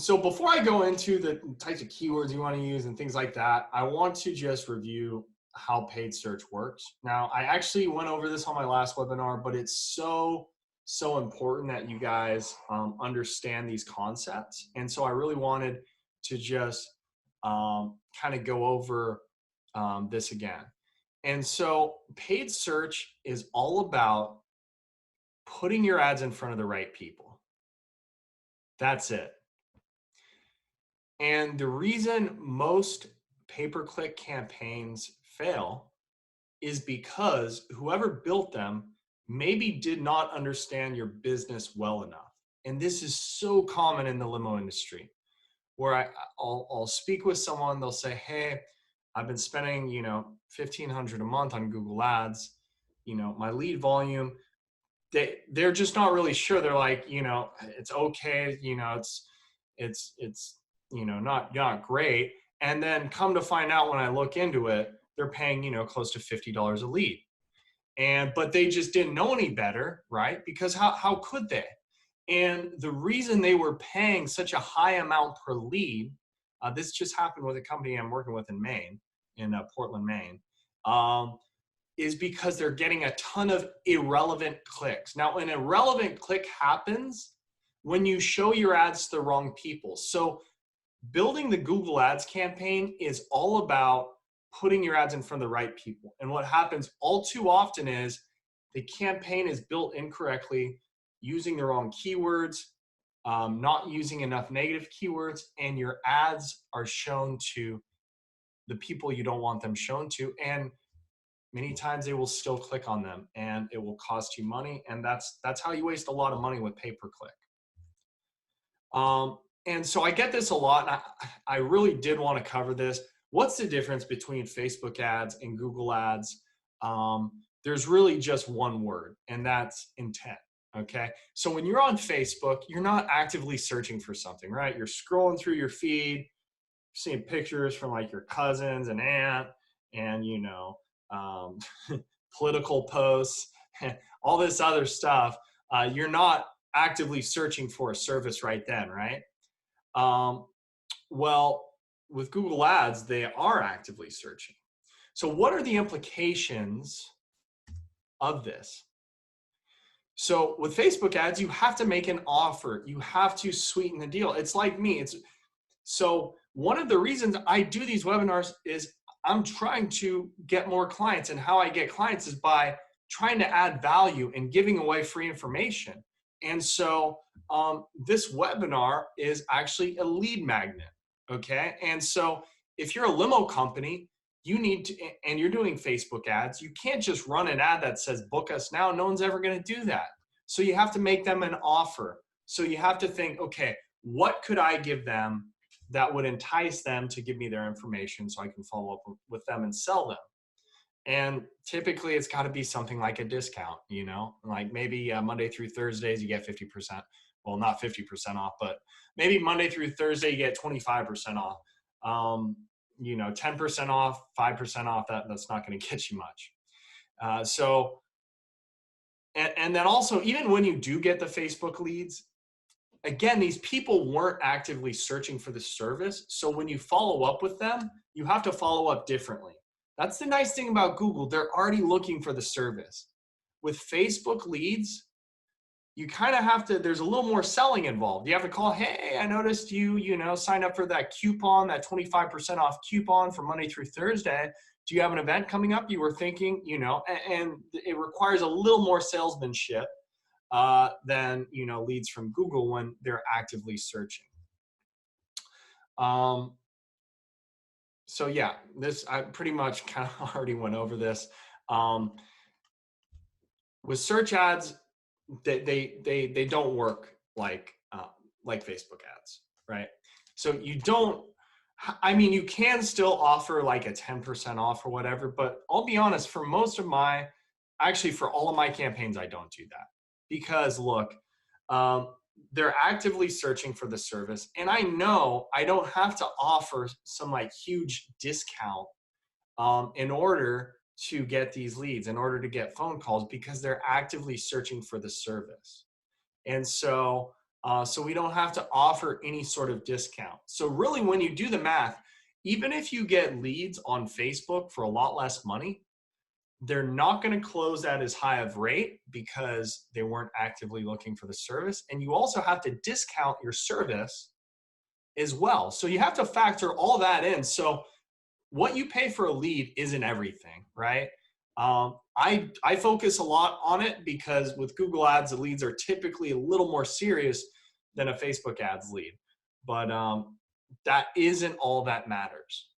So before I go into the types of keywords you want to use and things like that, I want to just review how paid search works. Now, I actually went over this on my last webinar, but it's so important that you guys understand these concepts. And so I really wanted to just kind of go over this again. And so paid search is all about putting your ads in front of the right people. That's it. And the reason most pay-per-click campaigns fail is because whoever built them maybe did not understand your business well enough. And this is so common in the limo industry, where I'll speak with someone, they'll say, hey, I've been spending, $1,500 a month on Google Ads, my lead volume, they're just not really sure. They're like, it's okay, it's not great. And then come to find out when I look into it, they're paying, close to $50 a lead. But they just didn't know any better, right? Because how could they? And the reason they were paying such a high amount per lead, this just happened with a company I'm working with in Maine, in Portland, Maine, is because they're getting a ton of irrelevant clicks. Now, an irrelevant click happens when you show your ads to the wrong people. So building the Google Ads campaign is all about putting your ads in front of the right people. And what happens all too often is the campaign is built incorrectly, using the wrong keywords, not using enough negative keywords, and your ads are shown to the people you don't want them shown to. And many times they will still click on them, and it will cost you money. And that's how you waste a lot of money with pay-per-click. And so I get this a lot, and I really did want to cover this. What's the difference between Facebook ads and Google ads? There's really just one word, and that's intent. Okay. So when you're on Facebook, you're not actively searching for something, right? You're scrolling through your feed, seeing pictures from like your cousins and aunt, and political posts, all this other stuff. You're not actively searching for a service right then, right? Well, with Google Ads, they are actively searching. So what are the implications of this? So with Facebook ads, you have to make an offer. You have to sweeten the deal. It's like me. So one of the reasons I do these webinars is I'm trying to get more clients, and how I get clients is by trying to add value and giving away free information. And so this webinar is actually a lead magnet, okay? And so if you're a limo company, you need to, and you're doing Facebook ads, you can't just run an ad that says book us now. No one's ever going to do that. So you have to make them an offer. So you have to think, okay, what could I give them that would entice them to give me their information so I can follow up with them and sell them? And typically it's got to be something like a discount, like maybe Monday through Thursdays, you get 50%. Well, not 50% off, but maybe Monday through Thursday, you get 25% off. 10% off, 5% off, that's not going to get you much. And then also, even when you do get the Facebook leads, again, these people weren't actively searching for the service. So when you follow up with them, you have to follow up differently. That's the nice thing about Google. They're already looking for the service. With Facebook leads, you kind of have to, there's a little more selling involved. You have to call, hey, I noticed you signed up for that coupon, that 25% off coupon for Monday through Thursday. Do you have an event coming up? You were thinking, and it requires a little more salesmanship than, leads from Google when they're actively searching. So yeah, I pretty much kind of already went over this. With search ads, they don't work like Facebook ads, right? So you can still offer like a 10% off or whatever, but I'll be honest, for all of my campaigns, I don't do that, because look, they're actively searching for the service, and I know I don't have to offer some like huge discount in order to get these leads, in order to get phone calls, because they're actively searching for the service. And so So we don't have to offer any sort of discount. So really, when you do the math, even if you get leads on Facebook for a lot less money, they're not going to close at as high of rate because they weren't actively looking for the service. And you also have to discount your service as well. So you have to factor all that in. So what you pay for a lead isn't everything, right? I focus a lot on it because with Google Ads, the leads are typically a little more serious than a Facebook ads lead. But that isn't all that matters.